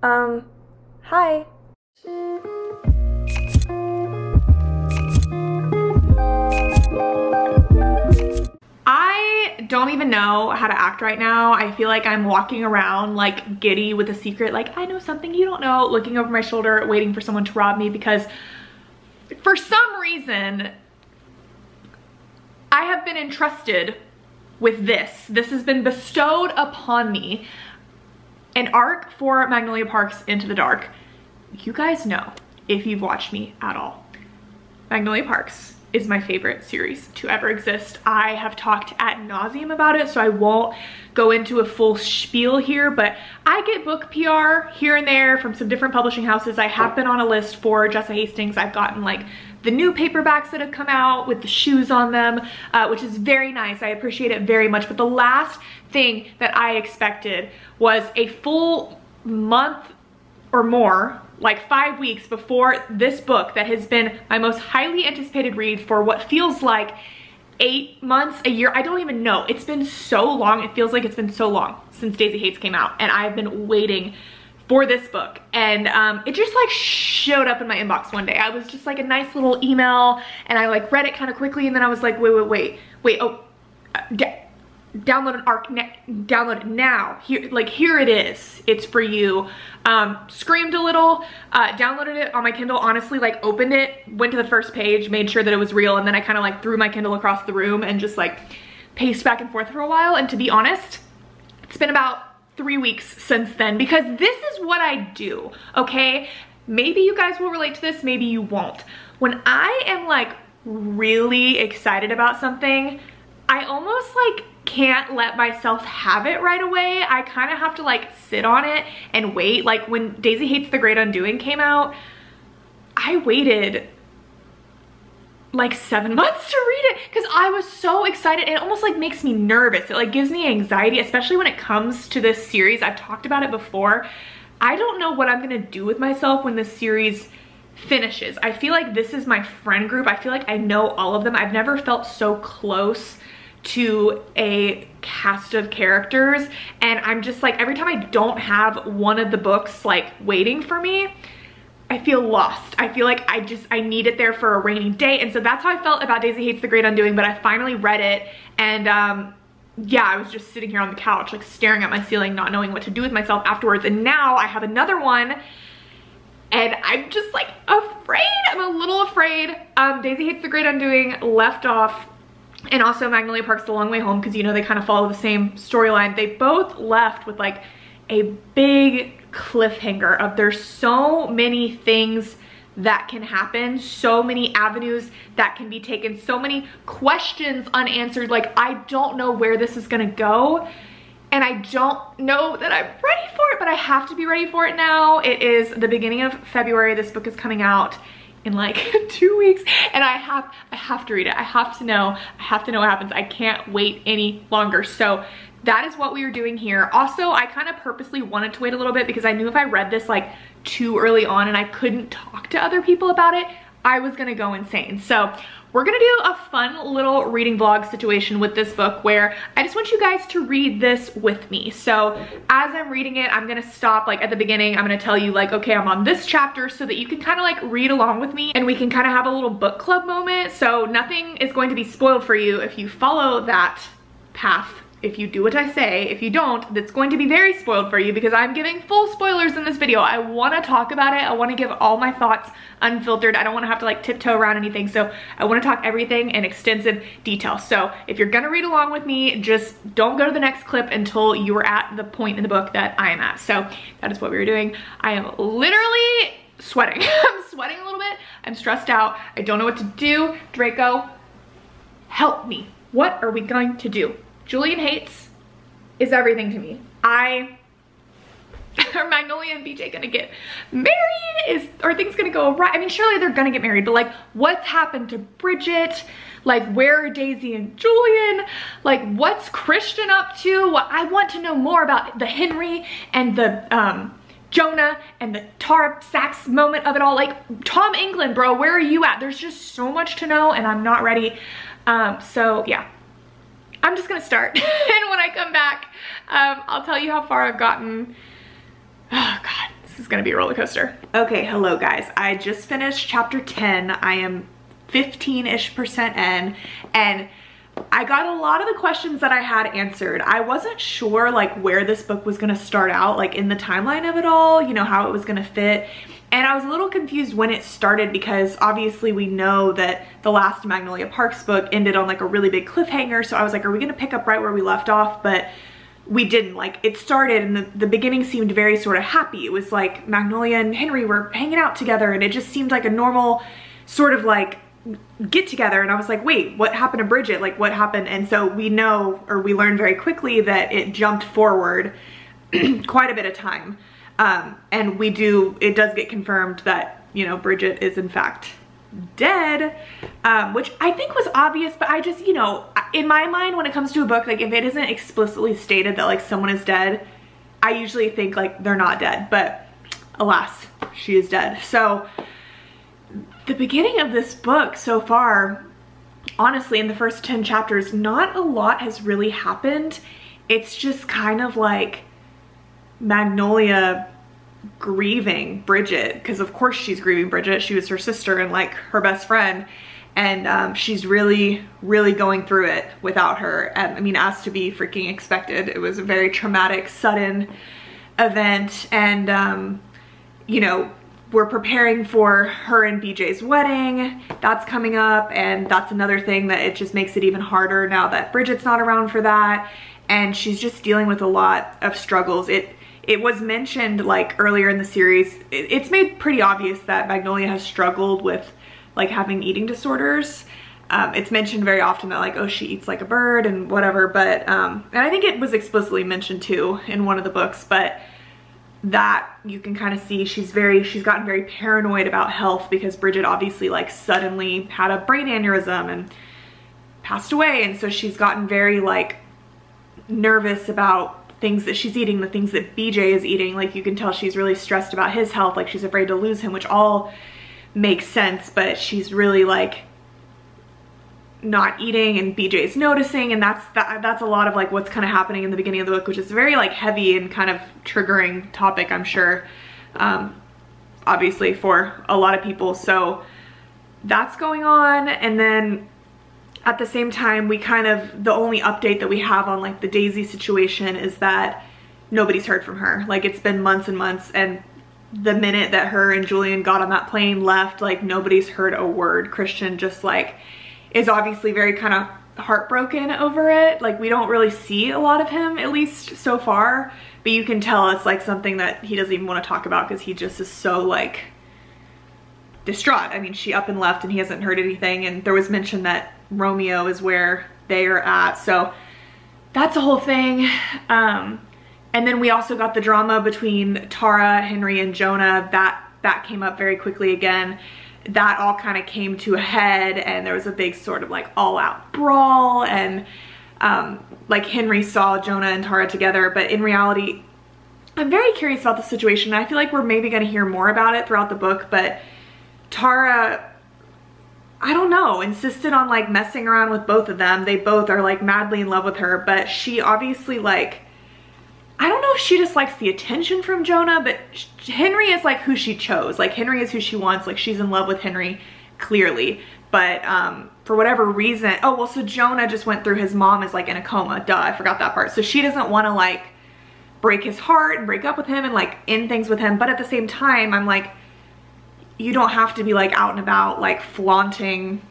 Hi. I don't even know how to act right now. I feel like I'm walking around like giddy with a secret, like I know something you don't know, looking over my shoulder, waiting for someone to rob me, because for some reason, I have been entrusted with this. This has been bestowed upon me. An arc for Magnolia Parks Into the Dark. You guys know, if you've watched me at all, Magnolia Parks is my favorite series to ever exist. I have talked ad nauseum about it, so I won't go into a full spiel here, but I get book PR here and there from some different publishing houses. I have been on a list for Jessa Hastings. I've gotten like the new paperbacks that have come out with the shoes on them, which is very nice. I appreciate it very much. But the last thing that I expected was a full month or more, like 5 weeks before this book that has been my most highly anticipated read for what feels like 8 months, a year. I don't even know. It's been so long. It feels like it's been so long since Daisy Hates came out, and I've been waiting for this book. And it just like showed up in my inbox one day. I was just like a nice little email, and I like read it kind of quickly, and then I was like, wait, oh, download an arc, download it now. Here it is. It's for you. Screamed a little, downloaded it on my Kindle, honestly, like opened it, went to the first page, made sure that it was real, and then I kind of like threw my Kindle across the room and just like paced back and forth for a while. And to be honest, it's been about 3 weeks since then, because this is what I do, okay? Maybe you guys will relate to this, maybe you won't. When I am like really excited about something, I almost like can't let myself have it right away. I kind of have to like sit on it and wait. Like when Daisy Hates the Great Undoing came out, I waited like 7 months to read it because I was so excited. It almost like makes me nervous. It like gives me anxiety, especially when it comes to this series. I've talked about it before. I don't know what I'm gonna do with myself when this series finishes. I feel like this is my friend group. I feel like I know all of them. I've never felt so close to a cast of characters, and I'm just like, every time I don't have one of the books like waiting for me, I feel lost. I feel like I need it there for a rainy day. And so that's how I felt about Daisy Hates the Great Undoing, but I finally read it, and yeah, I was just sitting here on the couch like staring at my ceiling, not knowing what to do with myself afterwards. And now I have another one, and I'm just like afraid. I'm a little afraid. Daisy Hates the Great Undoing left off, and also Magnolia Parks The Long Way Home, because you know they kind of follow the same storyline. They both left with like a big cliffhanger of there's so many things that can happen, so many avenues that can be taken, so many questions unanswered. Like I don't know where this is gonna go, and I don't know that I'm ready for it, but I have to be ready for it now. It is the beginning of February. This book is coming out in like 2 weeks, and I have to read it. I have to know what happens. I can't wait any longer. So that is what we are doing here. Also, I kind of purposely wanted to wait a little bit because I knew if I read this like too early on and I couldn't talk to other people about it, I was gonna go insane. So we're gonna do a fun little reading vlog situation with this book where I just want you guys to read this with me. So as I'm reading it, I'm gonna stop like at the beginning. I'm gonna tell you like, okay, I'm on this chapter, so that you can kind of like read along with me and we can kind of have a little book club moment. So nothing is going to be spoiled for you if you follow that path. If you do what I say. If you don't, that's going to be very spoiled for you, because I'm giving full spoilers in this video. I want to talk about it. I want to give all my thoughts unfiltered. I don't want to have to like tiptoe around anything. So I want to talk everything in extensive detail. So if you're gonna read along with me, just don't go to the next clip until you are at the point in the book that I am at. So that is what we were doing. I am literally sweating. I'm sweating a little bit. I'm stressed out. I don't know what to do. Draco, help me. What are we going to do? Julian Hates is everything to me. Are Magnolia and BJ gonna get married? Are things gonna go right? I mean, surely they're gonna get married, but like, what's happened to Bridget? Like, where are Daisy and Julian? Like, what's Christian up to? I want to know more about the Henry and the Jonah and the Tara Sachs moment of it all. Like, Tom England, bro, where are you at? There's just so much to know, and I'm not ready. So yeah. I'm just gonna start, and when I come back, I'll tell you how far I've gotten. Oh God, This is gonna be a roller coaster. Okay, hello guys. I just finished chapter 10. I am 15-ish% in, and I got a lot of the questions that I had answered. I wasn't sure like where this book was gonna start out, like in the timeline of it all, you know, how it was gonna fit. And I was a little confused when it started because obviously we know that the last Magnolia Parks book ended on like a really big cliffhanger. So I was like, are we gonna pick up right where we left off? But we didn't. Like, it started and the beginning seemed very sort of happy. It was like Magnolia and Henry were hanging out together and it just seemed like a normal sort of like get together. And I was like, wait, what happened to Bridget? Like, what happened? And so we know, or we learned very quickly that it jumped forward quite a bit of time. And it does get confirmed that, you know, Bridget is in fact dead, which I think was obvious, but I just, you know, in my mind, when it comes to a book, like if it isn't explicitly stated that like someone is dead, I usually think like they're not dead, but alas, she is dead. So the beginning of this book so far, honestly, in the first 10 chapters, not a lot has really happened. It's just kind of like Magnolia grieving Bridget, because of course she's grieving Bridget. She was her sister and like her best friend, and she's really going through it without her. I mean, as to be freaking expected. It was a very traumatic, sudden event, and you know, we're preparing for her and BJ's wedding. That's coming up, and that's another thing that it just makes it even harder now that Bridget's not around for that, and she's just dealing with a lot of struggles. It was mentioned like earlier in the series, it's made pretty obvious that Magnolia has struggled with like having eating disorders. It's mentioned very often that like, oh, she eats like a bird and whatever, but and I think it was explicitly mentioned too in one of the books, but that you can kind of see she's gotten very paranoid about health because Bridget obviously like suddenly had a brain aneurysm and passed away, and so she's gotten very like nervous about things that she's eating, the things that BJ is eating. Like, you can tell she's really stressed about his health, like she's afraid to lose him, which all makes sense, but she's really like not eating, and BJ's noticing, and that's a lot of like what's kind of happening in the beginning of the book, which is a very like heavy and kind of triggering topic, I'm sure, obviously for a lot of people. So that's going on, and then at the same time, we kind of, the only update that we have on like the Daisy situation is that nobody's heard from her. Like, it's been months and months, and the minute that her and Julian got on that plane, left, like nobody's heard a word. Christian just like is obviously very kind of heartbroken over it. Like, we don't really see a lot of him, at least so far, but you can tell it's like something that he doesn't even want to talk about because he just is so like distraught. I mean, she up and left and he hasn't heard anything, and there was mention that Romeo is where they are at, so that's a whole thing. And then we also got the drama between Tara, Henry, and Jonah. That came up very quickly again. That all kind of came to a head, and there was a big sort of like all-out brawl, and like Henry saw Jonah and Tara together, but in reality, I'm very curious about the situation. I feel like we're maybe going to hear more about it throughout the book, but Tara, I don't know, insisted on like messing around with both of them. They both are like madly in love with her, but she obviously like, I don't know if she just likes the attention from Jonah, but Henry is like who she chose. Like, Henry is who she wants. Like, she's in love with Henry, clearly. But for whatever reason, oh, well, so Jonah just went through, his mom is like in a coma. Duh, I forgot that part. So she doesn't want to like break his heart and break up with him and like end things with him. But at the same time, I'm like, you don't have to be like out and about like flaunting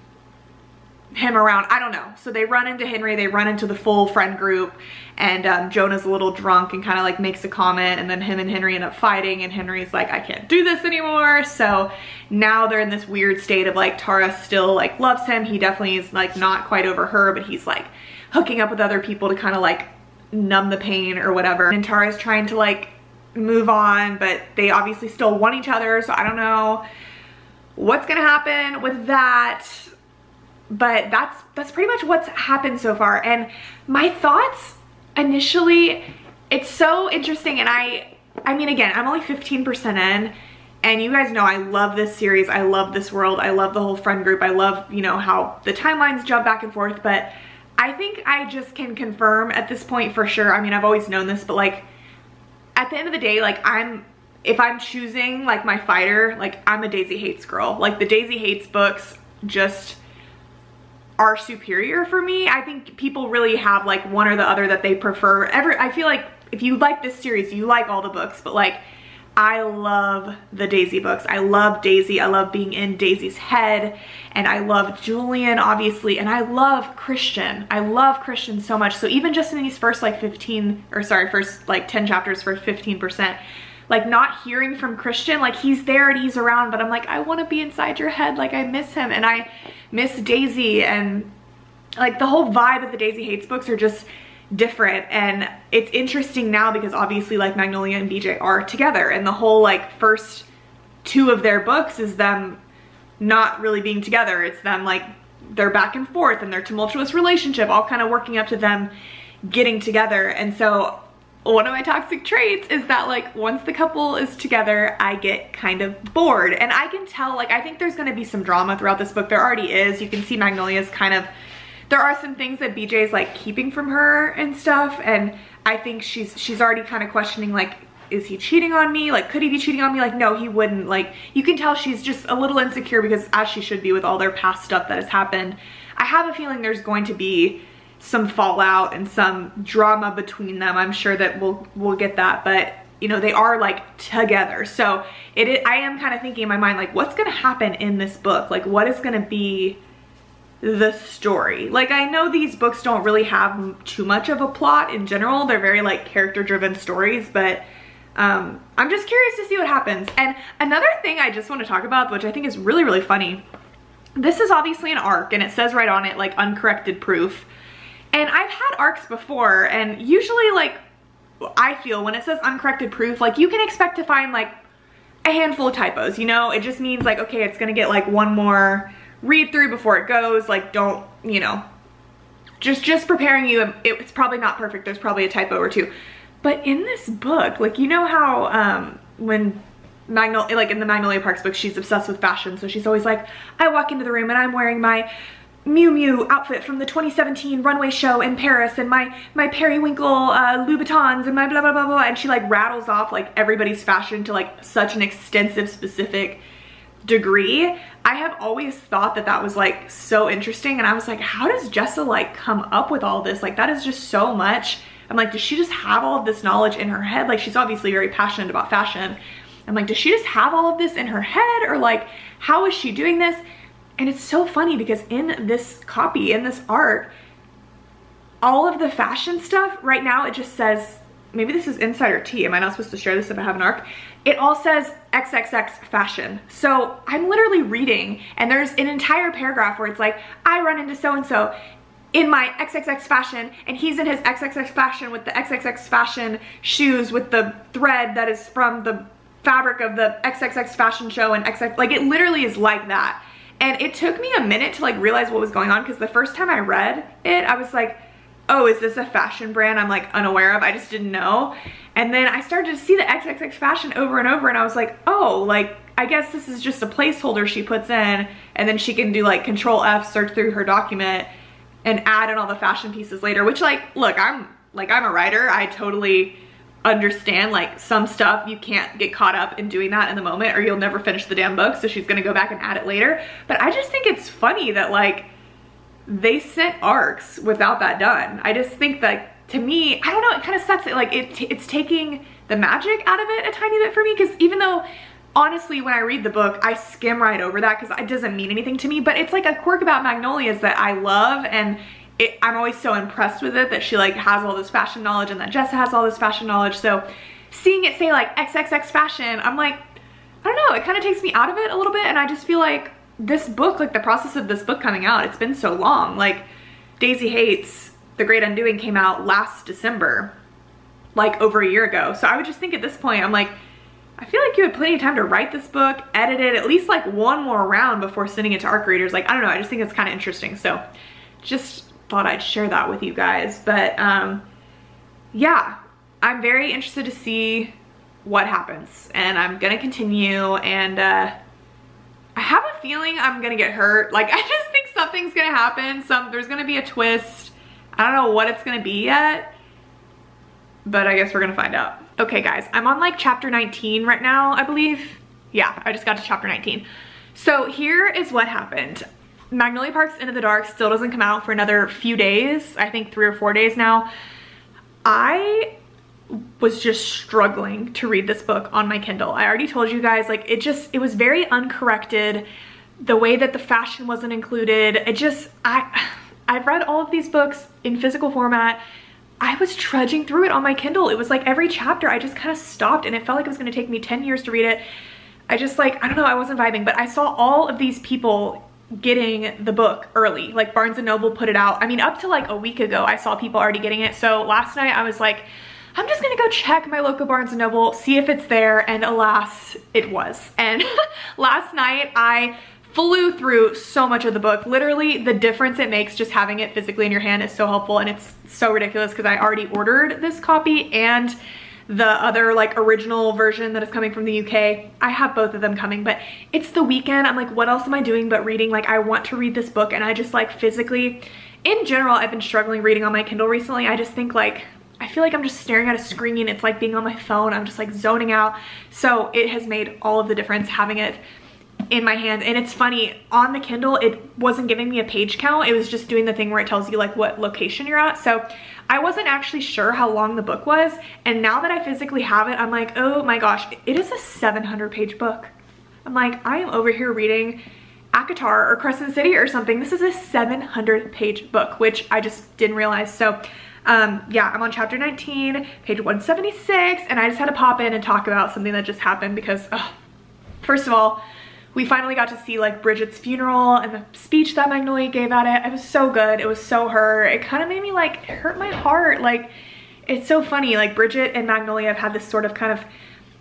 him around. I don't know. So they run into Henry, they run into the full friend group, and Jonah's a little drunk and kind of like makes a comment, and then him and Henry end up fighting, and Henry's like, I can't do this anymore. So now they're in this weird state of like, Tara still like loves him. He definitely is like not quite over her, but he's like hooking up with other people to kind of like numb the pain or whatever. And Tara's trying to like move on, but they obviously still want each other, so I don't know what's gonna happen with that. But that's pretty much what's happened so far. And my thoughts initially, it's so interesting, and I mean, again, I'm only 15% in, and you guys know I love this series, I love this world, I love the whole friend group, I love, you know, how the timelines jump back and forth, but I think I just can confirm at this point for sure. I mean, I've always known this, but like at the end of the day, like I'm if I'm choosing like my fighter, like I'm a Daisy Hates girl. Like the Daisy Hates books just are superior for me. I think people really have like one or the other that they prefer. I feel like if you like this series, you like all the books, but like I love the Daisy books. I love Daisy. I love being in Daisy's head, and I love Julian, obviously, and I love Christian. I love Christian so much. So even just in these first like 10 chapters for 15%, like not hearing from Christian, like he's there and he's around, but I'm like, I want to be inside your head. Like I miss him, and I miss Daisy, and like the whole vibe of the Daisy Hates books are just different. And it's interesting now because obviously like Magnolia and BJ are together, and the whole like first 2 of their books is them not really being together. It's them like they're back and forth and their tumultuous relationship all kind of working up to them getting together. And so one of my toxic traits is that like once the couple is together, I get kind of bored. And I can tell, like I think there's going to be some drama throughout this book. There already is. You can see Magnolia's kind of, there are some things that BJ is like keeping from her and stuff, and I think she's already kind of questioning like, is he cheating on me? Like, could he be cheating on me? Like, no, he wouldn't. Like, you can tell she's just a little insecure, because as she should be with all their past stuff that has happened. I have a feeling there's going to be some fallout and some drama between them. I'm sure that we'll get that, but you know, they are like together. So I am kind of thinking in my mind, like, what's gonna happen in this book? Like, what is gonna be the story? Like, I know these books don't really have too much of a plot in general. They're very like character driven stories, but I'm just curious to see what happens. And another thing I just want to talk about, which I think is really, really funny, this is obviously an arc, and it says right on it like uncorrected proof. And I've had arcs before, and usually like I feel when it says uncorrected proof, like you can expect to find like a handful of typos, you know? It just means like, okay, it's gonna get like one more read through before it goes. Like, don't, you know, just preparing you. It's probably not perfect. There's probably a typo or two. But in this book, like, you know how when Magnolia, like in the Magnolia Parks book, she's obsessed with fashion. So she's always like, I walk into the room and I'm wearing my Miu Miu outfit from the 2017 runway show in Paris, and my periwinkle Louboutins, and my blah blah blah blah, and she like rattles off like everybody's fashion to like such an extensive, specific degree. I have always thought that that was like so interesting, and I was like, how does Jessa like come up with all this? Like, that is just so much. I'm like, does she just have all of this knowledge in her head? Like, she's obviously very passionate about fashion. I'm like, does she just have all of this in her head, or like, how is she doing this? And it's so funny because in this copy, in this art, all of the fashion stuff right now, it just says, maybe this is insider tea. Am I not supposed to share this if I have an arc? It all says XXX fashion. So I'm literally reading, and there's an entire paragraph where it's like, I run into so-and-so in my XXX fashion, and he's in his XXX fashion with the XXX fashion shoes with the thread that is from the fabric of the XXX fashion show, and XX, like it literally is like that. And it took me a minute to like realize what was going on, because the first time I read it, I was like, oh, is this a fashion brand I'm like unaware of? I just didn't know. And then I started to see the XXX fashion over and over, and I was like, oh, like I guess this is just a placeholder she puts in, and then she can do like Control F, search through her document, and add in all the fashion pieces later. Which, like, look, I'm a writer. I totally understand like some stuff you can't get caught up in doing that in the moment, or you'll never finish the damn book. So she's gonna go back and add it later. But I just think it's funny that like they sent arcs without that done. I just think that, to me, I don't know, it kind of sucks. Like it's taking the magic out of it a tiny bit for me, because even though honestly when I read the book I skim right over that because it doesn't mean anything to me, but it's like a quirk about Magnolia's that I love, and I'm always so impressed with it that she like has all this fashion knowledge, and that Jessa has all this fashion knowledge. So seeing it say like XXX fashion, I'm like, I don't know, it kind of takes me out of it a little bit. And I just feel like this book, like the process of this book coming out, it's been so long. Like Daisy Hates, The Great Undoing came out last December, like over a year ago. So I would just think at this point, I'm like, I feel like you had plenty of time to write this book, edit it, at least like one more round before sending it to ARC readers. Like, I don't know, I just think it's kind of interesting. So just thought I'd share that with you guys. But yeah, I'm very interested to see what happens, and I'm gonna continue. And I have a feeling I'm gonna get hurt. Like, I just think something's gonna happen. There's gonna be a twist. I don't know what it's gonna be yet, but I guess we're gonna find out. Okay guys, I'm on like chapter 19 right now, I believe. Yeah, I just got to chapter 19. So here is what happened. Magnolia Parks Into the Dark still doesn't come out for another few days. I think 3 or 4 days now. I was just struggling to read this book on my Kindle. I already told you guys, like it was very uncorrected. The way that the fashion wasn't included, I've read all of these books in physical format. I was trudging through it on my Kindle. It was like every chapter I just kind of stopped and it felt like it was going to take me 10 years to read it. I just like, I don't know, I wasn't vibing, but I saw all of these people getting the book early. Like Barnes & Noble put it out. I mean, up to like a week ago, I saw people already getting it. So last night I was like, I'm just gonna go check my local Barnes & Noble, see if it's there, and alas, it was. And last night I flew through so much of the book. Literally, the difference it makes just having it physically in your hand is so helpful, and it's so ridiculous because I already ordered this copy and the other like original version that is coming from the UK. I have both of them coming, but it's the weekend. I'm like, what else am I doing but reading? Like, I want to read this book, and I just like physically, in general, I've been struggling reading on my Kindle recently. I just think like, I feel like I'm just staring at a screen. It's like being on my phone. I'm just like zoning out. So it has made all of the difference having it in my hand. And it's funny, on the Kindle, it wasn't giving me a page count. It was just doing the thing where it tells you like what location you're at. So I wasn't actually sure how long the book was. And now that I physically have it, I'm like, oh my gosh, it is a 700-page book. I'm like, I am over here reading ACOTAR or Crescent City or something. This is a 700-page book, which I just didn't realize. So yeah, I'm on chapter 19, page 176, and I just had to pop in and talk about something that just happened because, first of all, we finally got to see like Bridget's funeral and the speech that Magnolia gave at it. It was so good. It was so her. It kind of made me like, it hurt my heart. Like, it's so funny. Like Bridget and Magnolia have had this sort of kind of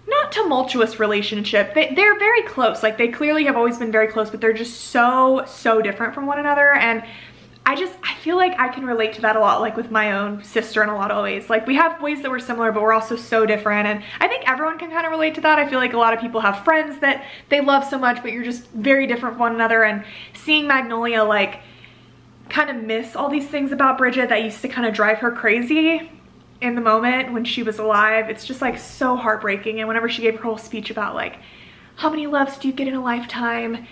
not tumultuous relationship. They're very close. Like they clearly have always been very close, but they're just so different from one another. And I feel like I can relate to that a lot, like with my own sister in a lot of ways. Like we have ways that we're similar, but we're also so different. And I think everyone can kind of relate to that. I feel like a lot of people have friends that they love so much, but you're just very different from one another. And seeing Magnolia like kind of miss all these things about Bridget that used to kind of drive her crazy in the moment when she was alive, it's just like so heartbreaking. And whenever she gave her whole speech about like, how many loves do you get in a lifetime?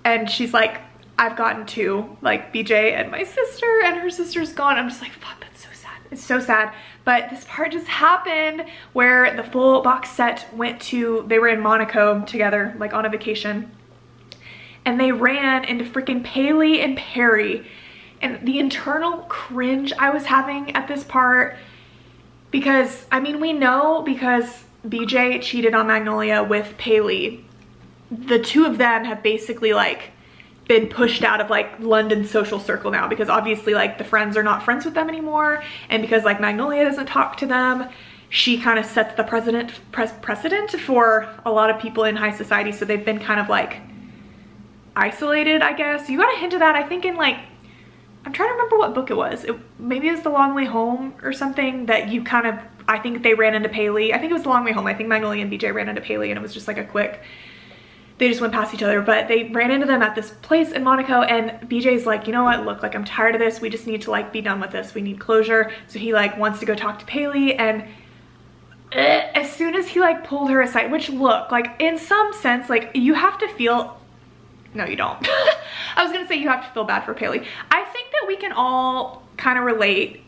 And she's like, I've gotten 2, like BJ and my sister, and her sister's gone. I'm just like, fuck, that's so sad. It's so sad. But this part just happened where the full box set they were in Monaco together, like on a vacation. And they ran into freaking Paley and Perry. And the internal cringe I was having at this part, because, I mean, we know because BJ cheated on Magnolia with Paley, the two of them have basically like been pushed out of like London's social circle now, because obviously like the friends are not friends with them anymore, and because like Magnolia doesn't talk to them, she kind of sets the precedent for a lot of people in high society. So they've been kind of like isolated, I guess. You got a hint of that, I think, in like, I'm trying to remember what book it was. Maybe it was The Long Way Home or something, that you kind of, I think they ran into Paley. I think it was The Long Way Home. I think Magnolia and BJ ran into Paley, and it was just like a quick, they just went past each other, but they ran into them at this place in Monaco, and BJ's like, you know what, look, like I'm tired of this. We just need to like be done with this. We need closure. So he like wants to go talk to Paley, and as soon as he like pulled her aside, which look, like in some sense, like you have to feel, no you don't. I was gonna say you have to feel bad for Paley. I think that we can all kind of relate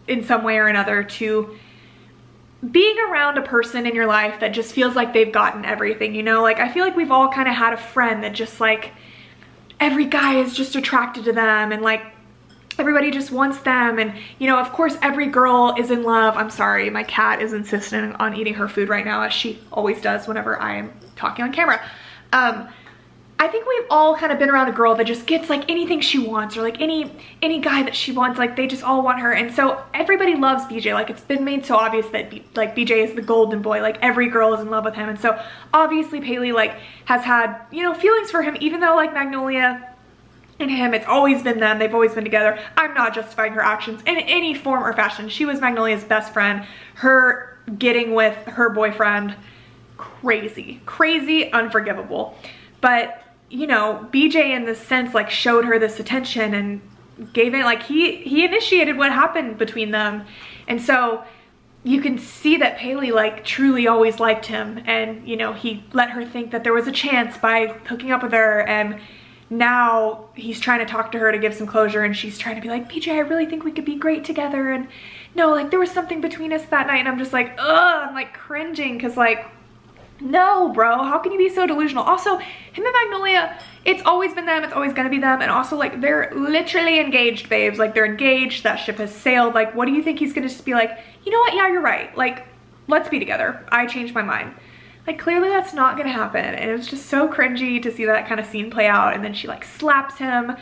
in some way or another to being around a person in your life that just feels like they've gotten everything, you know? Like I feel like we've all kind of had a friend that just like, every guy is just attracted to them, and like everybody just wants them, and you know, of course every girl is in love. I'm sorry, my cat is insistent on eating her food right now, as she always does whenever I am talking on camera. I think we've all kind of been around a girl that just gets like anything she wants, or like any guy that she wants, like they just all want her. And so everybody loves BJ. Like it's been made so obvious that like BJ is the golden boy, like every girl is in love with him. And so obviously Paley like has had, you know, feelings for him, even though like Magnolia and him, it's always been them. They've always been together. I'm not justifying her actions in any form or fashion. She was Magnolia's best friend. Her getting with her boyfriend, crazy, unforgivable. But you know, BJ in this sense like showed her this attention and gave it, like he initiated what happened between them. And so you can see that Paley like truly always liked him, and you know, he let her think that there was a chance by hooking up with her, and now he's trying to talk to her to give some closure, and she's trying to be like, BJ, I really think we could be great together, and no, like there was something between us that night. And I'm just like, ugh, I'm like cringing, because like, no bro, how can you be so delusional? Also, him and Magnolia, it's always been them, it's always gonna be them, and also like they're literally engaged, babes. Like they're engaged, that ship has sailed. Like what do you think he's gonna just be like, you know what, yeah, you're right, like let's be together, I changed my mind? Like clearly that's not gonna happen. And it was just so cringy to see that kind of scene play out, and then she like slaps him.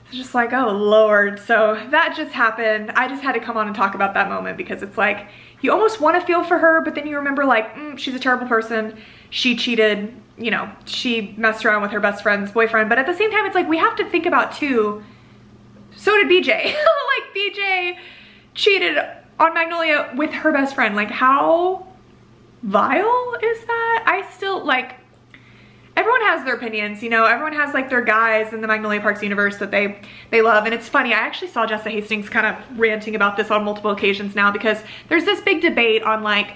It's just like, oh Lord. So that just happened. I just had to come on and talk about that moment, because it's like, you almost want to feel for her, but then you remember like, she's a terrible person. She cheated, you know, she messed around with her best friend's boyfriend. But at the same time, it's like, we have to think about too, so did BJ. Like BJ cheated on Magnolia with her best friend. Like how vile is that? I still like, everyone has their opinions, you know, everyone has like their guys in the Magnolia Parks universe that they love. And it's funny, I actually saw Jessa Hastings kind of ranting about this on multiple occasions now, because there's this big debate on like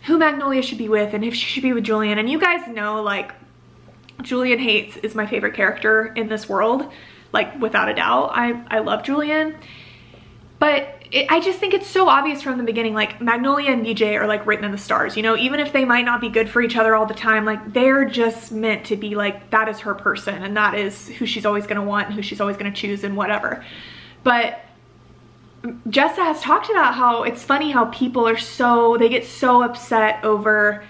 who Magnolia should be with and if she should be with Julian. And you guys know, like, Julian Hates is my favorite character in this world, like without a doubt. I love Julian, but I just think it's so obvious from the beginning, like Magnolia and BJ are like written in the stars, you know, even if they might not be good for each other all the time, like they're just meant to be like, that is her person, and that is who she's always going to want and who she's always going to choose and whatever. But Jessa has talked about how it's funny how people are they get so upset over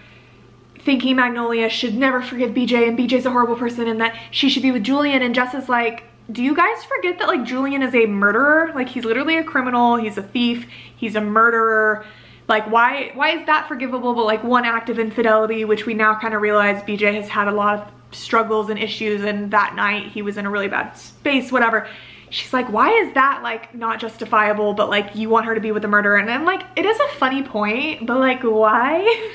thinking Magnolia should never forgive BJ and BJ's a horrible person and that she should be with Julian. And Jessa's like, do you guys forget that like Julian is a murderer? Like he's literally a criminal, he's a thief, he's a murderer. Like why is that forgivable? But like one act of infidelity, which we now kind of realize BJ has had a lot of struggles and issues, and that night he was in a really bad space, whatever. She's like, why is that like not justifiable, but like you want her to be with the murderer? And I'm like, it is a funny point, but like why?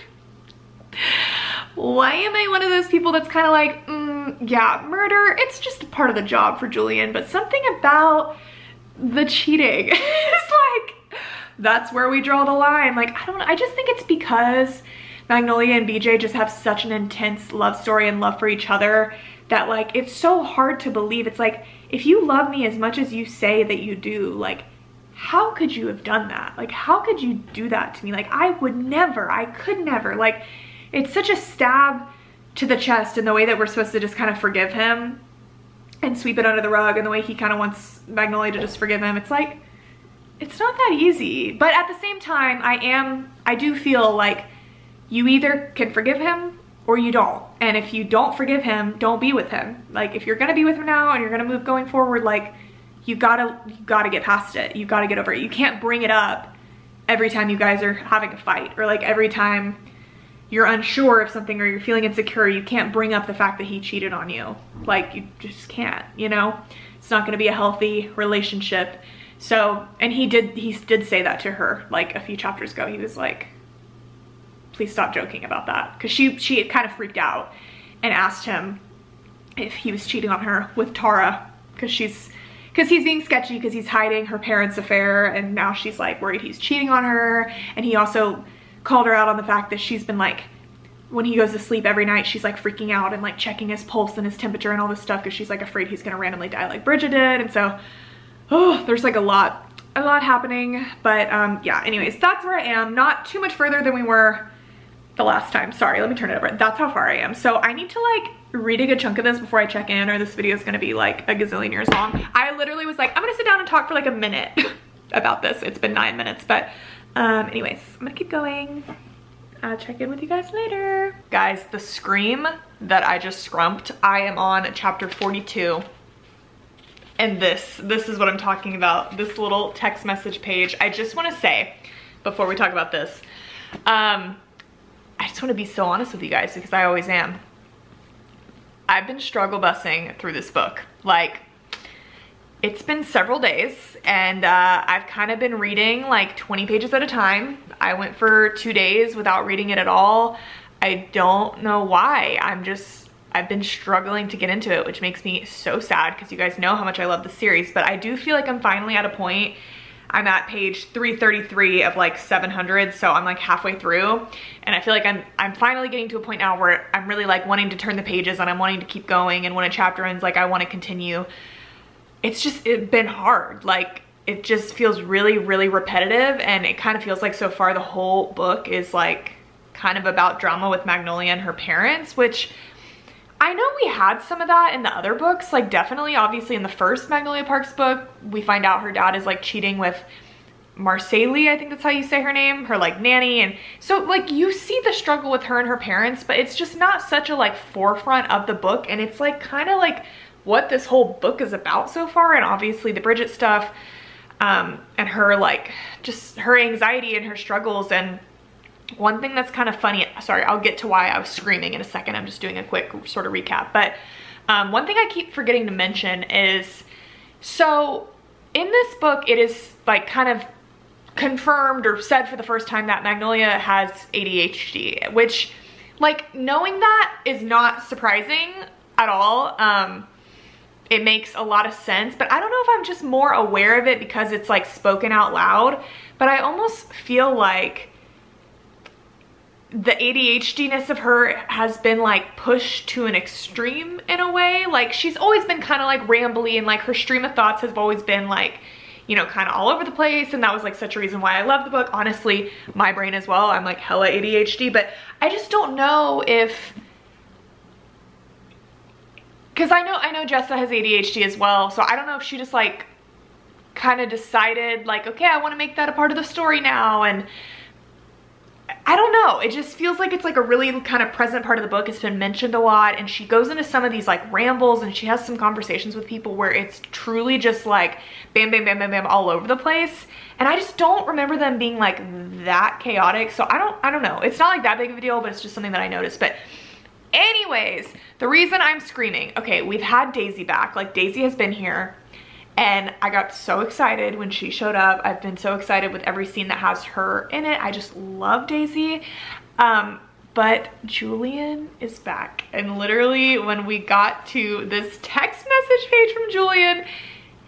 Why am I one of those people that's kind of like, yeah, murder, it's just a part of the job for Julian, but something about the cheating is like, that's where we draw the line. Like, I don't know, I just think it's because Magnolia and BJ just have such an intense love story and love for each other that like, it's so hard to believe. It's like, if you love me as much as you say that you do, like, how could you have done that? Like, how could you do that to me? Like, I would never, I could never, like, it's such a stab to the chest in the way that we're supposed to just kind of forgive him and sweep it under the rug, and the way he kind of wants Magnolia to just forgive him. It's like, it's not that easy. But at the same time, I do feel like you either can forgive him or you don't. And if you don't forgive him, don't be with him. Like if you're gonna be with him now and you're gonna move going forward, like you gotta get past it. You gotta get over it. You can't bring it up every time you guys are having a fight, or like every time you're unsure of something or you're feeling insecure. You can't bring up the fact that he cheated on you. Like you just can't, you know? It's not gonna be a healthy relationship. So, and he did say that to her like a few chapters ago. He was like, please stop joking about that. Cause she had kind of freaked out and asked him if he was cheating on her with Tara. Cause he's being sketchy because he's hiding her parents' affair, and now she's like worried he's cheating on her. And he also called her out on the fact that she's been like, when he goes to sleep every night, she's like freaking out and like checking his pulse and his temperature and all this stuff because she's like afraid he's gonna randomly die like Bridget did. And so, oh, there's like a lot happening. But yeah, anyways, that's where I am. Not too much further than we were the last time. Sorry, let me turn it over. That's how far I am. So I need to like read a good chunk of this before I check in, or this video is gonna be like a gazillion years long. I literally was like, I'm gonna sit down and talk for like a minute about this. It's been 9 minutes, but anyways, I'm gonna keep going. I'll check in with you guys later. Guys, the scream that I just scrumped, I am on chapter 42. And this is what I'm talking about. This little text message page. I just wanna say, before we talk about this, I just wanna be so honest with you guys, because I always am. I've been struggle bussing through this book. Like, it's been several days, and I've kind of been reading like 20 pages at a time. I went for 2 days without reading it at all. I don't know why. I've been struggling to get into it, which makes me so sad because you guys know how much I love the series. But I do feel like I'm finally at a point I'm at page 333 of like 700, so I'm like halfway through, and I feel like I'm finally getting to a point now where I'm really like wanting to turn the pages and I'm wanting to keep going, and when a chapter ends, like I want to continue. It's been hard. Like it just feels really, really repetitive, and it kind of feels like so far the whole book is like kind of about drama with Magnolia and her parents, which I know we had some of that in the other books, like definitely, obviously in the first Magnolia Parks book, we find out her dad is like cheating with Marcelli, I think that's how you say her name, her like nanny. And so like you see the struggle with her and her parents, but it's just not such a like forefront of the book. And it's like kind of like what this whole book is about so far. And obviously the Bridget stuff, and her like just her anxiety and her struggles. And one thing that's kind of funny, sorry, I'll get to why I was screaming in a second. I'm just doing a quick sort of recap. But one thing I keep forgetting to mention is, so in this book, it is like kind of confirmed or said for the first time that Magnolia has ADHD, which like knowing that is not surprising at all. It makes a lot of sense, but I don't know if I'm just more aware of it because it's like spoken out loud, but I almost feel like the ADHD-ness of her has been like pushed to an extreme in a way. Like she's always been kind of like rambly, and like her stream of thoughts has always been like, you know, kind of all over the place. And that was like such a reason why I love the book. Honestly, my brain as well. I'm like hella ADHD, but I just don't know if, because I know Jessa has ADHD as well. So I don't know if she just like kind of decided like, okay, I want to make that a part of the story now. And I don't know, it just feels like it's like a really kind of present part of the book. It's been mentioned a lot, and she goes into some of these like rambles, and she has some conversations with people where it's truly just like bam, bam, bam, bam, bam all over the place. And I just don't remember them being like that chaotic. So I don't know. It's not like that big of a deal, but it's just something that I noticed. But anyways, the reason I'm screaming, okay, we've had Daisy back. Like Daisy has been here. And I got so excited when she showed up. I've been so excited with every scene that has her in it. I just love Daisy. But Julian is back. And literally when we got to this text message page from Julian,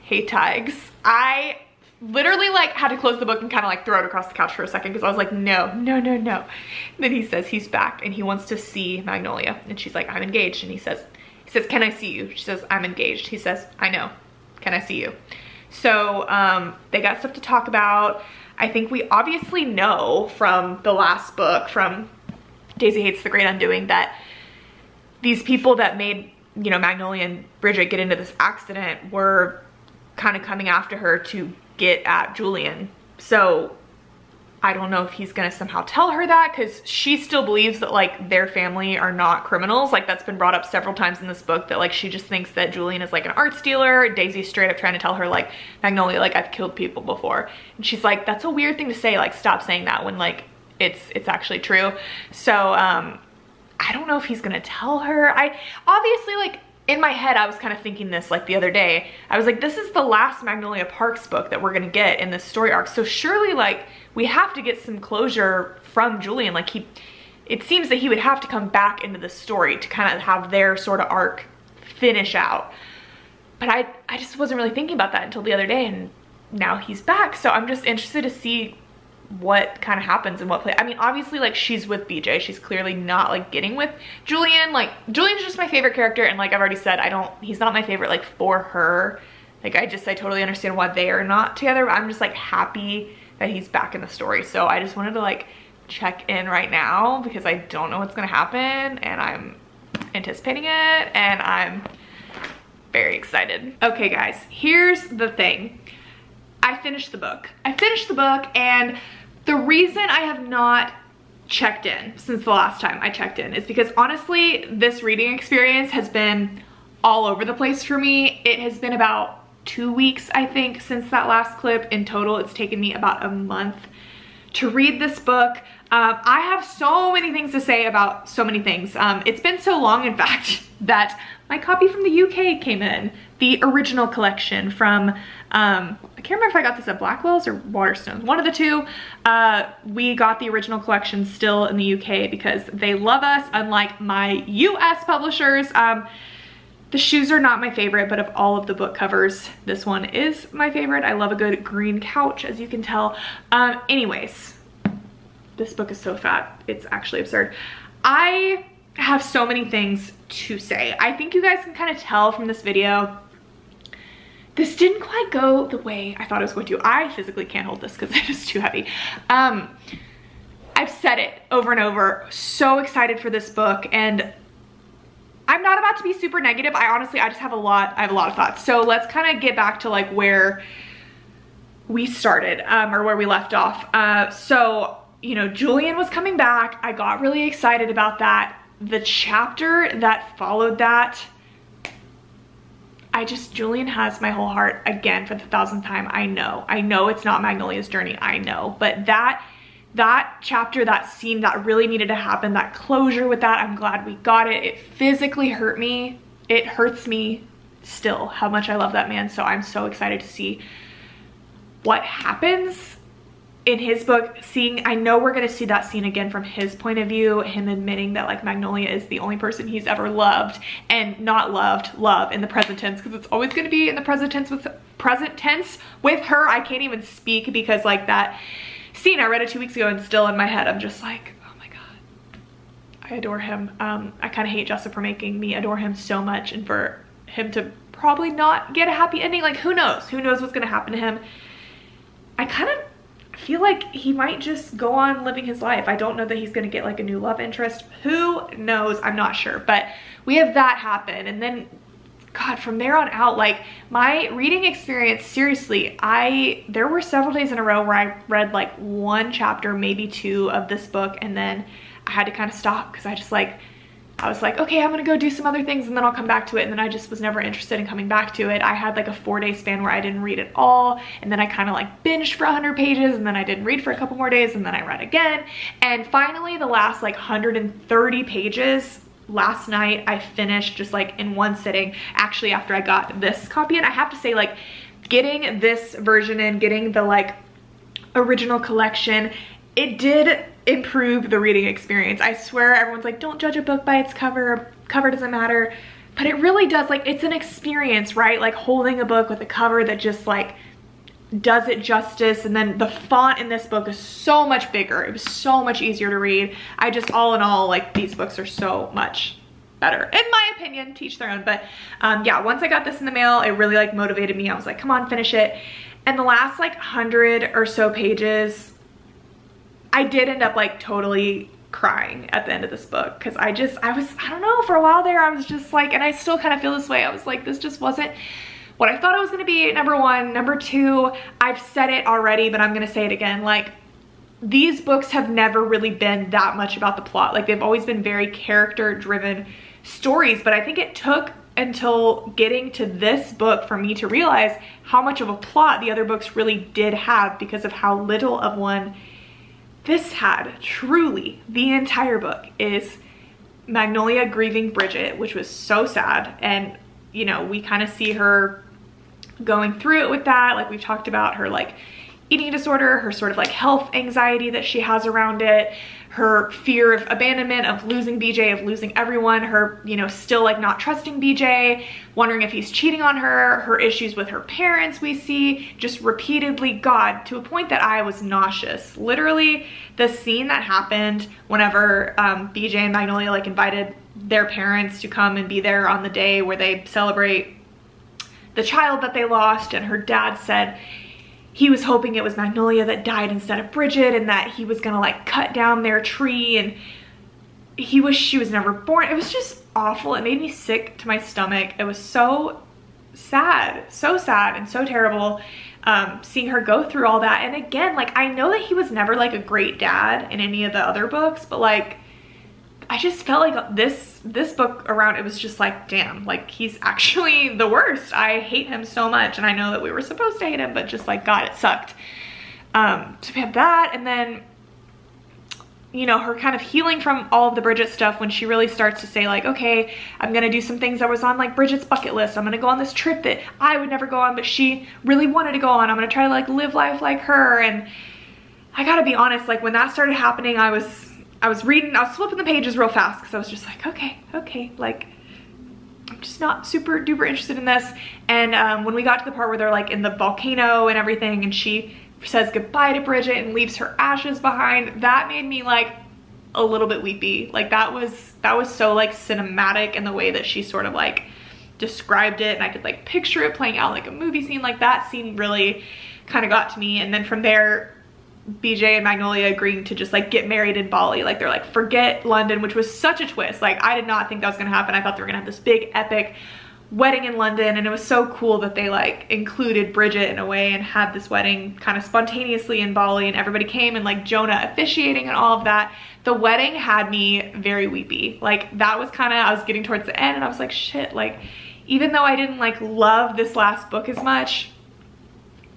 hey Tiggs, I literally like had to close the book and kind of like throw it across the couch for a second because I was like, no, no, no, no. And then he says he's back and he wants to see Magnolia. And she's like, I'm engaged. And he says, can I see you? She says, I'm engaged. He says, I know. Can I see you? So they got stuff to talk about. I think we obviously know from the last book, from Daisy Hates the Great Undoing, that these people that made, you know, Magnolia and Bridget get into this accident were kind of coming after her to get at Julian. So I don't know if he's gonna somehow tell her that, because she still believes that like their family are not criminals. Like that's been brought up several times in this book, that like she just thinks that Julian is like an art stealer. Daisy's straight up trying to tell her like, Magnolia, like I've killed people before. And she's like, that's a weird thing to say, like stop saying that when like it's actually true. So I don't know if he's gonna tell her. I obviously, like in my head, I was kind of thinking this like the other day. I was like, this is the last Magnolia Parks book that we're gonna get in this story arc. So surely like we have to get some closure from Julian. Like it seems that he would have to come back into the story to kind of have their sort of arc finish out. But I just wasn't really thinking about that until the other day, and now he's back. So I'm just interested to see what kind of happens and what play. I mean, obviously like she's with BJ. She's clearly not like getting with Julian. Like Julian's just my favorite character, and like I've already said, he's not my favorite like for her. Like I totally understand why they are not together, but I'm just like happy that he's back in the story. So I just wanted to like check in right now because I don't know what's gonna happen, and I'm anticipating it, and I'm very excited. Okay guys, here's the thing. I finished the book, and the reason I have not checked in since the last time I checked in is because honestly, this reading experience has been all over the place for me. It has been about 2 weeks, I think, since that last clip. In total, it's taken me about a month to read this book. I have so many things to say about so many things. It's been so long, in fact, that my copy from the UK came in. The original collection from, I can't remember if I got this at Blackwell's or Waterstones, one of the two. We got the original collection still in the UK because they love us, unlike my US publishers. The shoes are not my favorite, but of all of the book covers, this one is my favorite. I love a good green couch, as you can tell. Anyways, this book is so fat. It's actually absurd. I have so many things to say. I think you guys can kind of tell from this video, this didn't quite go the way I thought it was going to. I physically can't hold this because it is too heavy. I've said it over and over, so excited for this book, and I'm not about to be super negative. I just have a lot of thoughts. So let's kind of get back to like where we started, or where we left off. So, you know, Julian was coming back. I got really excited about that. The chapter that followed that, Julian has my whole heart again for the 1000th time. I know it's not Magnolia's journey, I know, but that chapter, that scene, that really needed to happen, that closure with that, I'm glad we got it. It physically hurt me. It hurts me still how much I love that man. So I'm so excited to see what happens in his book. I know we're gonna see that scene again from his point of view, him admitting that like Magnolia is the only person he's ever loved, and not love in the present tense, because it's always gonna be in the present tense with her. I can't even speak because like that scene, I read it 2 weeks ago and still in my head I'm just like, oh my god, I adore him. I kind of hate Jessup for making me adore him so much, and for him to probably not get a happy ending. Like who knows what's gonna happen to him. I kind of feel like he might just go on living his life. I don't know that he's gonna get like a new love interest. Who knows? I'm not sure, but we have that happen, and then God, from there on out, like my reading experience, seriously, there were several days in a row where I read like 1 chapter, maybe 2 of this book, and then I had to kind of stop because I was like, okay, I'm gonna go do some other things and then I'll come back to it, and then I just was never interested in coming back to it. I had like a 4-day span where I didn't read at all, and then I kind of like binged for 100 pages, and then I didn't read for a couple more days, and then I read again, and finally the last like 130 pages last night I finished just like in one sitting, actually after I got this copy. And I have to say, like, getting this version in, getting the like original collection, it did improve the reading experience. I swear everyone's like, don't judge a book by its cover, cover doesn't matter, but it really does. Like, it's an experience, right? Like holding a book with a cover that just like does it justice. And then the font in this book is so much bigger. It was so much easier to read. All in all, like, these books are so much better, in my opinion. Teach their own. But yeah, once I got this in the mail, it really like motivated me. I was like, come on, finish it. And the last like 100 or so pages, I did end up like totally crying at the end of this book, because I don't know, for a while there I was just like, and I still kind of feel this way, I was like, this just wasn't what I thought it was going to be, number one. Number two, I've said it already, but I'm going to say it again, like, these books have never really been that much about the plot. Like, they've always been very character driven stories, but I think it took until getting to this book for me to realize how much of a plot the other books really did have, because of how little of one this had. Truly, the entire book is Magnolia grieving Bridget, which was so sad, and you know, we kind of see her going through it with that. Like, we've talked about her like eating disorder, her sort of like health anxiety that she has around it, her fear of abandonment, of losing BJ, of losing everyone, her, you know, still like not trusting BJ, wondering if he's cheating on her, her issues with her parents we see just repeatedly, God, to a point that I was nauseous. Literally, the scene that happened whenever BJ and Magnolia like invited their parents to come and be there on the day where they celebrate the child that they lost, and her dad said he was hoping it was Magnolia that died instead of Bridget, and that he was gonna like cut down their tree, and he wished she was never born. It was just awful. It made me sick to my stomach. It was so sad and so terrible, seeing her go through all that. And again, like, I know that he was never like a great dad in any of the other books, but like, I just felt like this book around, it was just like, damn, like, he's actually the worst. I hate him so much, and I know that we were supposed to hate him, but just like, God, it sucked. So we have that, and then, you know, her kind of healing from all of the Bridget stuff when she really starts to say like, okay, I'm gonna do some things that was on like Bridget's bucket list. I'm gonna go on this trip that I would never go on, but she really wanted to go on. I'm gonna try to like live life like her. And I gotta be honest, like, when that started happening, I was reading, I was flipping the pages real fast, because I was just like, okay, like, I'm just not super duper interested in this. And when we got to the part where they're like in the volcano and everything, and she says goodbye to Bridget and leaves her ashes behind, that made me like a little bit weepy. Like that was so like cinematic in the way that she sort of like described it, and I could like picture it playing out like a movie scene. Like that scene really kind of got to me. And then from there, BJ and Magnolia agreeing to just like get married in Bali. Like they're like, forget London, which was such a twist. Like I did not think that was gonna happen. I thought they were gonna have this big epic wedding in London, and it was so cool that they like included Bridget in a way and had this wedding kind of spontaneously in Bali, and everybody came, and like Jonah officiating and all of that. The wedding had me very weepy. Like that was kind of, I was getting towards the end and I was like, shit, like even though I didn't like love this last book as much,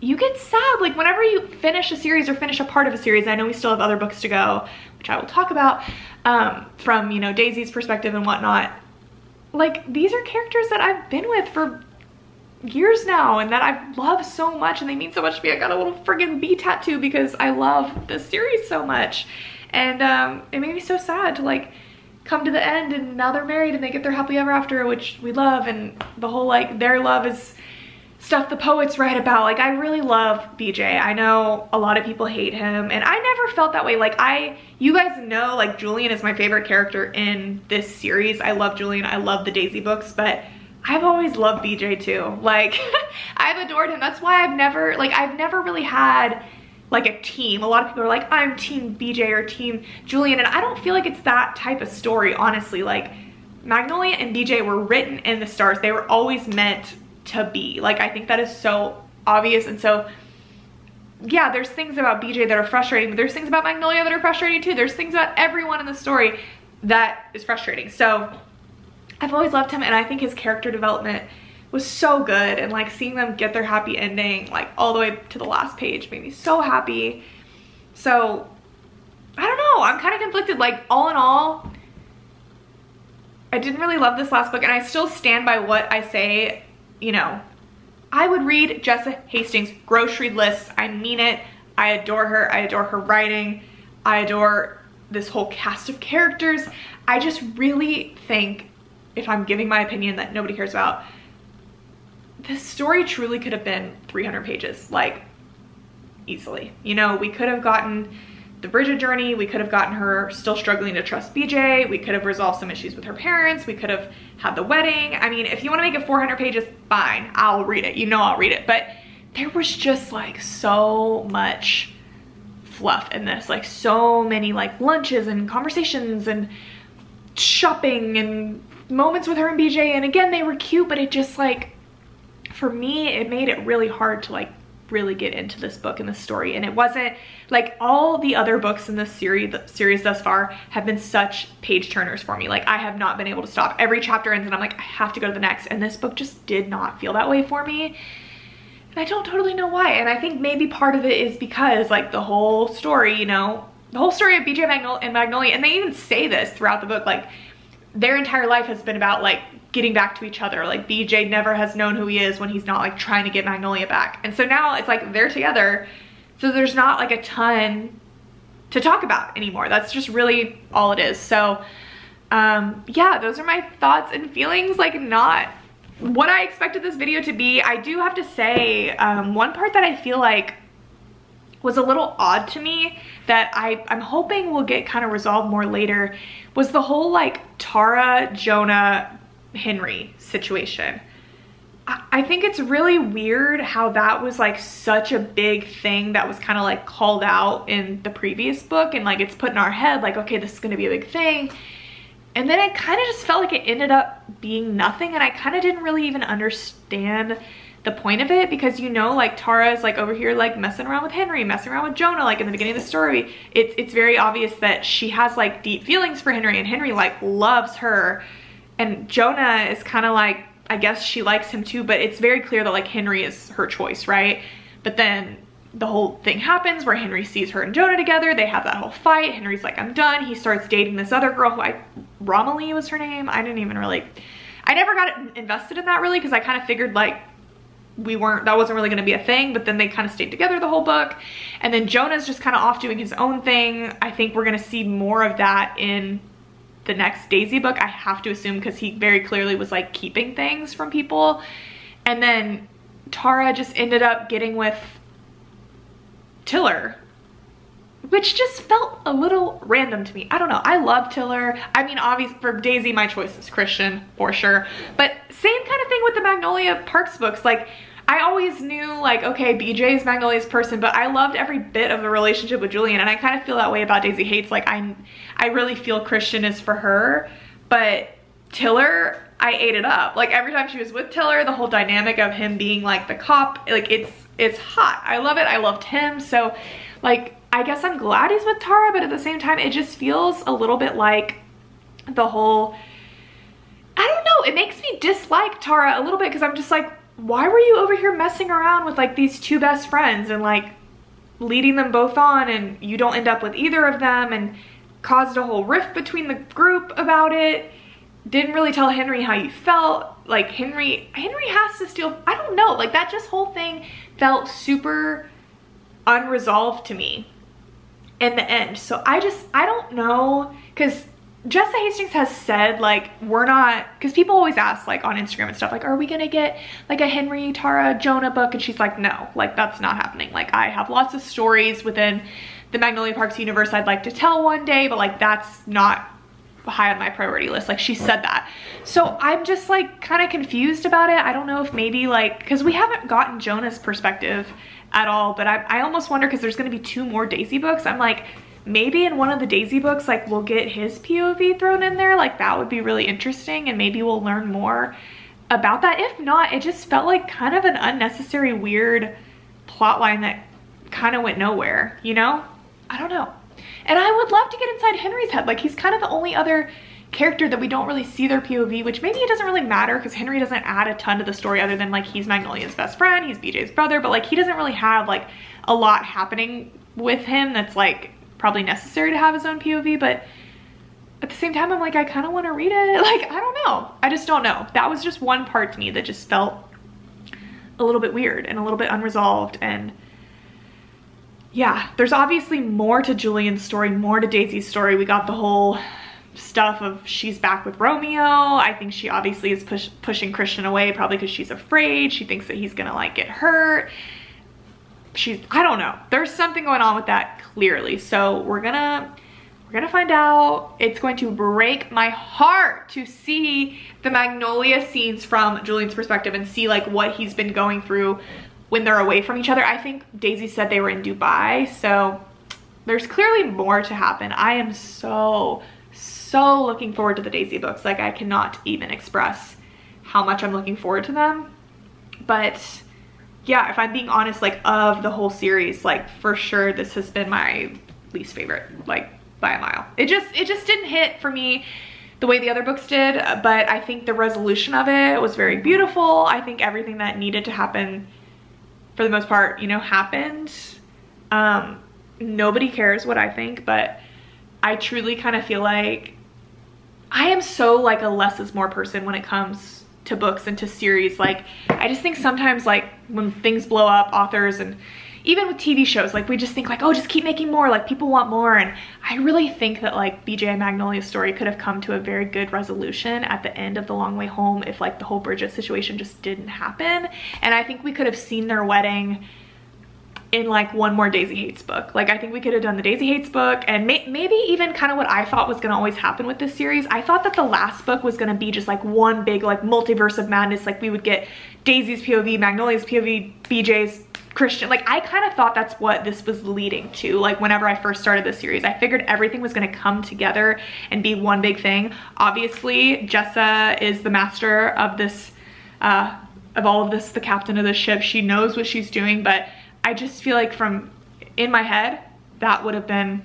you get sad like whenever you finish a series or finish a part of a series. I know we still have other books to go, which I will talk about from, you know, Daisy's perspective and whatnot. Like these are characters that I've been with for years now and that I've loved so much, and they mean so much to me. I got a little friggin' bee tattoo because I love this series so much. And it made me so sad to like come to the end, and now they're married and they get their happily ever after, which we love. And the whole like their love is stuff the poets write about. Like I really love BJ. I know a lot of people hate him, and I never felt that way. Like you guys know, like Julian is my favorite character in this series. I love Julian. I love the Daisy books, but I've always loved BJ too. Like I've adored him. That's why I've never really had like a team. A lot of people are like, I'm team BJ or team Julian, and I don't feel like it's that type of story, honestly. Like Magnolia and BJ were written in the stars. They were always meant to be. Like I think that is so obvious. And so yeah, there's things about BJ that are frustrating, but there's things about Magnolia that are frustrating too. There's things about everyone in the story that is frustrating. So I've always loved him, and I think his character development was so good, and like seeing them get their happy ending like all the way to the last page made me so happy. So I don't know, I'm kind of conflicted. Like all in all, I didn't really love this last book, and I still stand by what I say. You know, I would read Jessa Hastings' grocery lists. I mean it. I adore her. I adore her writing. I adore this whole cast of characters. I just really think, if I'm giving my opinion that nobody cares about, this story truly could have been 300 pages, like easily. You know, we could have gotten the Bridget journey. We could have gotten her still struggling to trust BJ. We could have resolved some issues with her parents. We could have had the wedding. I mean, if you want to make it 400 pages, fine, I'll read it. You know, I'll read it. But there was just like so much fluff in this, like so many like lunches and conversations and shopping and moments with her and BJ. And again, they were cute, but it just like, for me, it made it really hard to like really get into this book and this story. And it wasn't like all the other books in this series thus far have been such page turners for me. Like I have not been able to stop. Every chapter ends and I'm like, I have to go to the next. And this book just did not feel that way for me. And I don't totally know why. And I think maybe part of it is because like the whole story, you know, the whole story of BJ and Magnolia, and they even say this throughout the book, like their entire life has been about like getting back to each other. Like BJ never has known who he is when he's not like trying to get Magnolia back. And so now it's like they're together. So there's not like a ton to talk about anymore. That's just really all it is. So yeah, those are my thoughts and feelings. Like not what I expected this video to be. I do have to say one part that I feel like was a little odd to me that I'm hoping will get kind of resolved more later was the whole like Tara, Jonah, Henry situation. I think it's really weird how that was like such a big thing that was kind of like called out in the previous book, and like it's put in our head like, okay, this is going to be a big thing. And then it kind of just felt like it ended up being nothing, and I kind of didn't really even understand the point of it, because you know, like Tara is like over here like messing around with Henry, messing around with Jonah. Like in the beginning of the story, it's very obvious that she has like deep feelings for Henry, and Henry like loves her, and Jonah is kind of like, I guess she likes him too, but it's very clear that like Henry is her choice, right? But then the whole thing happens where Henry sees her and Jonah together. They have that whole fight. Henry's like, I'm done. He starts dating this other girl who Romilly was her name. I never got invested in that really, because I kind of figured like that wasn't really going to be a thing. But then they kind of stayed together the whole book, and then Jonah's just kind of off doing his own thing. I think we're going to see more of that in the next Daisy book, I have to assume, because he very clearly was like keeping things from people. And then Tara just ended up getting with Tiller, which just felt a little random to me. I don't know. I love Tiller. I mean, obviously for Daisy, my choice is Christian for sure. But same kind of thing with the Magnolia Parks books. Like, I always knew like, okay, BJ is Magnolia's person, but I loved every bit of the relationship with Julian. And I kind of feel that way about Daisy Hates. Like, I really feel Christian is for her, but Tiller, I ate it up. Like, every time she was with Tiller, the whole dynamic of him being like the cop, like it's hot. I love it. I loved him. So like, I guess I'm glad he's with Tara, but at the same time, it just feels a little bit like the whole, I don't know, it makes me dislike Tara a little bit, because I'm just like, why were you over here messing around with like these two best friends and like leading them both on, and you don't end up with either of them, and caused a whole rift between the group about it. Didn't really tell Henry how you felt. Like, Henry has to steal, I don't know, like that just whole thing felt super unresolved to me in the end. So I don't know, because Jessa Hastings has said like, we're not, because people always ask like on Instagram and stuff, like, are we gonna get like a Henry, Tara, Jonah book? And she's like, no, like that's not happening. Like, I have lots of stories within the Magnolia Parks universe I'd like to tell one day, but like that's not high on my priority list. Like, she said that. So I'm just like kind of confused about it. I don't know if maybe like, because we haven't gotten Jonah's perspective at all, but I almost wonder, because there's going to be 2 more Daisy books, I'm like, maybe in one of the Daisy books, like we'll get his POV thrown in there. Like, that would be really interesting, and maybe we'll learn more about that. If not, it just felt like kind of an unnecessary weird plot line that kind of went nowhere, you know? I don't know. And I would love to get inside Henry's head. Like, he's kind of the only other character that we don't really see their POV, which maybe it doesn't really matter, because Henry doesn't add a ton to the story other than like he's Magnolia's best friend, he's BJ's brother, but like he doesn't really have like a lot happening with him that's like probably necessary to have his own POV. But at the same time, I'm like, I kind of want to read it. Like, I don't know. I just don't know. That was just one part to me that just felt a little bit weird and a little bit unresolved. And yeah, there's obviously more to Julian's story, more to Daisy's story. We got the whole stuff of she's back with Romeo. I think she obviously is pushing Christian away, probably because she's afraid. She thinks that he's gonna like get hurt. I don't know. There's something going on with that clearly. So we're gonna find out. It's going to break my heart to see the Magnolia scenes from Julian's perspective and see like what he's been going through when they're away from each other. I think Daisy said they were in Dubai, so there's clearly more to happen. I am so looking forward to the Daisy books. Like, I cannot even express how much I'm looking forward to them. But yeah, if I'm being honest, like of the whole series, like for sure this has been my least favorite, like by a mile. It just didn't hit for me the way the other books did, but I think the resolution of it was very beautiful. I think everything that needed to happen for the most part, you know, happened. Nobody cares what I think, but I truly kind of feel like I am so like a less is more person when it comes to books and to series. Like, I just think sometimes like when things blow up, authors, and even with TV shows, like we just think like, oh, just keep making more, like people want more. And I really think that like BJ and Magnolia's story could have come to a very good resolution at the end of The Long Way Home if like the whole Bridget situation just didn't happen. And I think we could have seen their wedding in like one more Daisy Hates book. Like, I think we could have done the Daisy Hates book, and maybe even kind of what I thought was gonna always happen with this series. I thought that the last book was gonna be just like one big like multiverse of madness. Like, we would get Daisy's POV, Magnolia's POV, BJ's, Christian. Like, I kind of thought that's what this was leading to. Like, whenever I first started this series, I figured everything was gonna come together and be one big thing. Obviously, Jessa is the master of this, of all of this, the captain of the ship. She knows what she's doing, but I just feel like from in my head, that would have been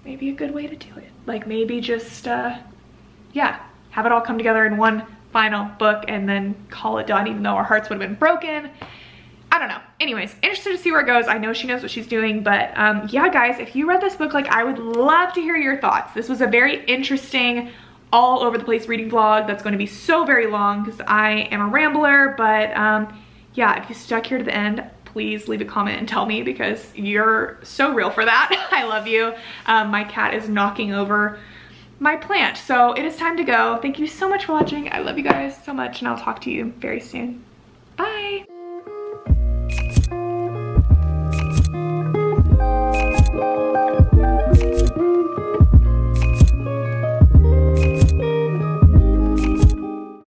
maybe a good way to do it. Like, maybe just, yeah, have it all come together in one final book and then call it done, even though our hearts would have been broken. I don't know. Anyways, interested to see where it goes. I know she knows what she's doing, but yeah, guys, if you read this book, like, I would love to hear your thoughts. This was a very interesting, all over the place reading vlog that's going to be so very long because I am a rambler, but yeah, if you stuck here to the end, please leave a comment and tell me, because you're so real for that. I love you. My cat is knocking over my plant. So it is time to go. Thank you so much for watching. I love you guys so much, and I'll talk to you very soon. Bye.